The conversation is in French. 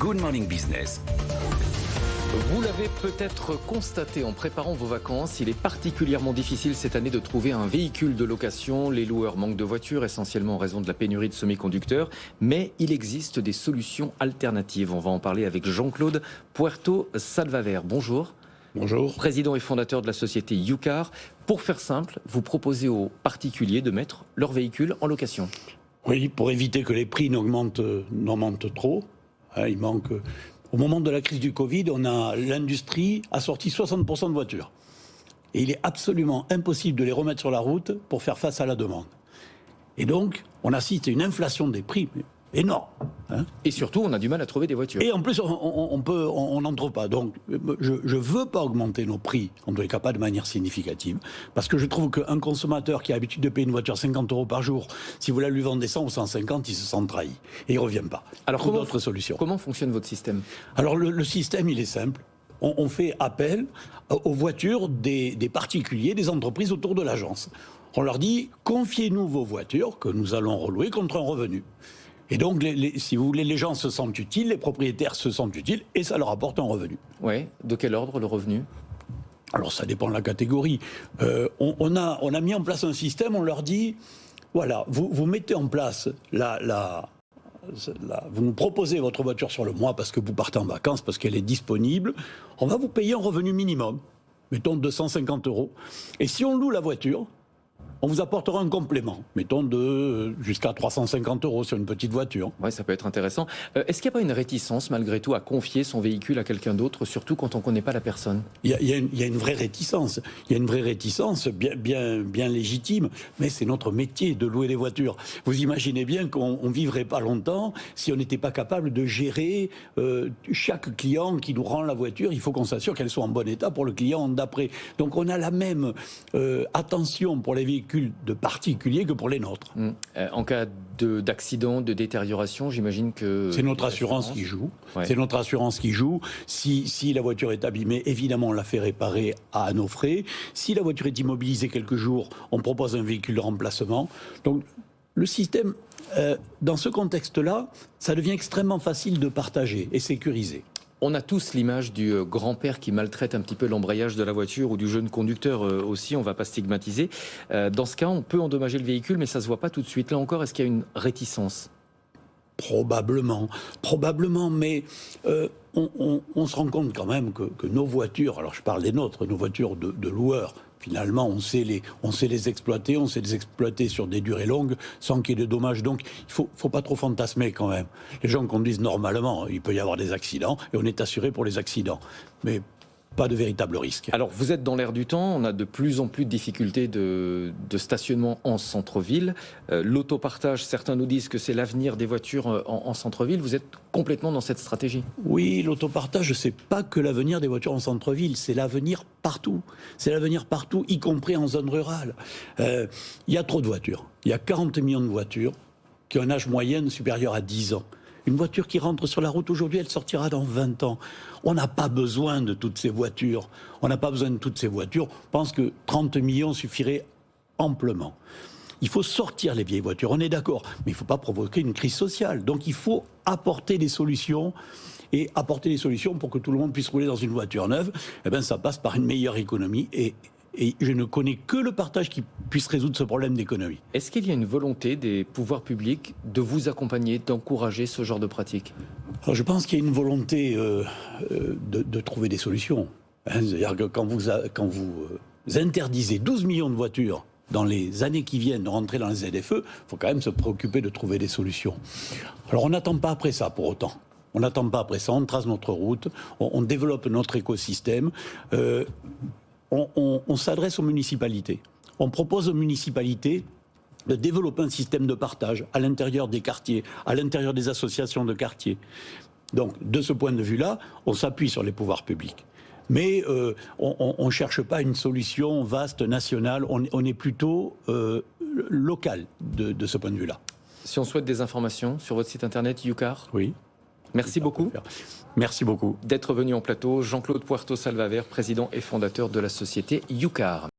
Good Morning Business. Vous l'avez peut-être constaté en préparant vos vacances, il est particulièrement difficile cette année de trouver un véhicule de location. Les loueurs manquent de voitures, essentiellement en raison de la pénurie de semi-conducteurs. Mais il existe des solutions alternatives. On va en parler avec Jean-Claude Puerto Salvaver. Bonjour. Bonjour. Président et fondateur de la société YouCar. Pour faire simple, vous proposez aux particuliers de mettre leur véhicule en location. Oui, pour éviter que les prix n'augmentent trop. Il manque... Au moment de la crise du Covid, l'industrie a sorti 60% de voitures. Et il est absolument impossible de les remettre sur la route pour faire face à la demande. Et donc, on assiste à une inflation des prix énorme. Et surtout, on a du mal à trouver des voitures. Et en plus, on n'en trouve pas. Donc, je ne veux pas augmenter nos prix, en tous les cas pas de manière significative, parce que je trouve qu'un consommateur qui a l'habitude de payer une voiture 50 € par jour, si vous la lui vendez 100 ou 150, il se sent trahi. Et il ne revient pas. Alors, d'autres solutions. Comment fonctionne votre système ? Alors, le système, il est simple. On fait appel aux voitures des particuliers, des entreprises autour de l'agence. On leur dit, confiez-nous vos voitures que nous allons relouer contre un revenu. Et donc, si vous voulez, les gens se sentent utiles, les propriétaires se sentent utiles, et ça leur apporte un revenu. Oui, de quel ordre le revenu ? Alors, ça dépend de la catégorie. On a mis en place un système, on leur dit, voilà, vous mettez en place vous nous proposez votre voiture sur le mois parce que vous partez en vacances, parce qu'elle est disponible, on va vous payer un revenu minimum, mettons 250 €. Et si on loue la voiture, on vous apportera un complément, mettons jusqu'à 350 € sur une petite voiture. Oui, ça peut être intéressant. Est-ce qu'il n'y a pas une réticence, malgré tout, à confier son véhicule à quelqu'un d'autre, surtout quand on ne connaît pas la personne ? Il y a une vraie réticence. Il y a une vraie réticence bien légitime, mais c'est notre métier de louer des voitures. Vous imaginez bien qu'on ne vivrait pas longtemps si on n'était pas capable de gérer chaque client qui nous rend la voiture. Il faut qu'on s'assure qu'elle soit en bon état pour le client d'après. Donc on a la même attention pour les véhicules de particuliers que pour les nôtres. En cas d'accident, de détérioration, j'imagine que... C'est notre assurance qui joue. Ouais. C'est notre assurance qui joue. Si la voiture est abîmée, évidemment, on la fait réparer à nos frais. Si la voiture est immobilisée quelques jours, on propose un véhicule de remplacement. Donc, le système, dans ce contexte-là, ça devient extrêmement facile de partager et sécuriser. On a tous l'image du grand-père qui maltraite un petit peu l'embrayage de la voiture ou du jeune conducteur aussi, on ne va pas stigmatiser. Dans ce cas, on peut endommager le véhicule, mais ça ne se voit pas tout de suite. Là encore, est-ce qu'il y a une réticence ? Probablement, mais on se rend compte quand même que nos voitures, alors je parle des nôtres, nos voitures de loueurs, finalement, on sait les exploiter sur des durées longues sans qu'il y ait de dommages. Donc, il faut pas trop fantasmer quand même. Les gens conduisent normalement, il peut y avoir des accidents et on est assuré pour les accidents. Mais pas de véritable risque. Alors, vous êtes dans l'air du temps, on a de plus en plus de difficultés de stationnement en centre-ville. L'autopartage, certains nous disent que c'est l'avenir des voitures en centre-ville. Vous êtes complètement dans cette stratégie ? Oui, l'autopartage, c'est pas que l'avenir des voitures en centre-ville, c'est l'avenir partout. C'est l'avenir partout, y compris en zone rurale. Il y a trop de voitures. Il y a 40 millions de voitures qui ont un âge moyen supérieur à 10 ans. Une voiture qui rentre sur la route aujourd'hui, elle sortira dans 20 ans. On n'a pas besoin de toutes ces voitures. Je pense que 30 millions suffirait amplement. Il faut sortir les vieilles voitures, on est d'accord, mais il ne faut pas provoquer une crise sociale. Donc il faut apporter des solutions. Et apporter des solutions pour que tout le monde puisse rouler dans une voiture neuve, ça passe par une meilleure économie. Et je ne connais que le partage qui puisse résoudre ce problème d'économie. Est-ce qu'il y a une volonté des pouvoirs publics de vous accompagner, d'encourager ce genre de pratique ? Alors je pense qu'il y a une volonté de trouver des solutions. C'est-à-dire que quand vous interdisez 12 millions de voitures dans les années qui viennent de rentrer dans les ZFE, il faut quand même se préoccuper de trouver des solutions. Alors on n'attend pas après ça pour autant. On n'attend pas après ça, on trace notre route, on développe notre écosystème. On s'adresse aux municipalités. On propose aux municipalités de développer un système de partage à l'intérieur des quartiers, à l'intérieur des associations de quartiers. Donc, de ce point de vue-là, on s'appuie sur les pouvoirs publics. Mais on ne cherche pas une solution vaste, nationale. On est plutôt local de ce point de vue-là. Si on souhaite des informations sur votre site internet YouCar ? Oui. Merci beaucoup. Merci beaucoup. D'être venu en plateau. Jean-Claude Puerto Salvaver, président et fondateur de la société YouCar.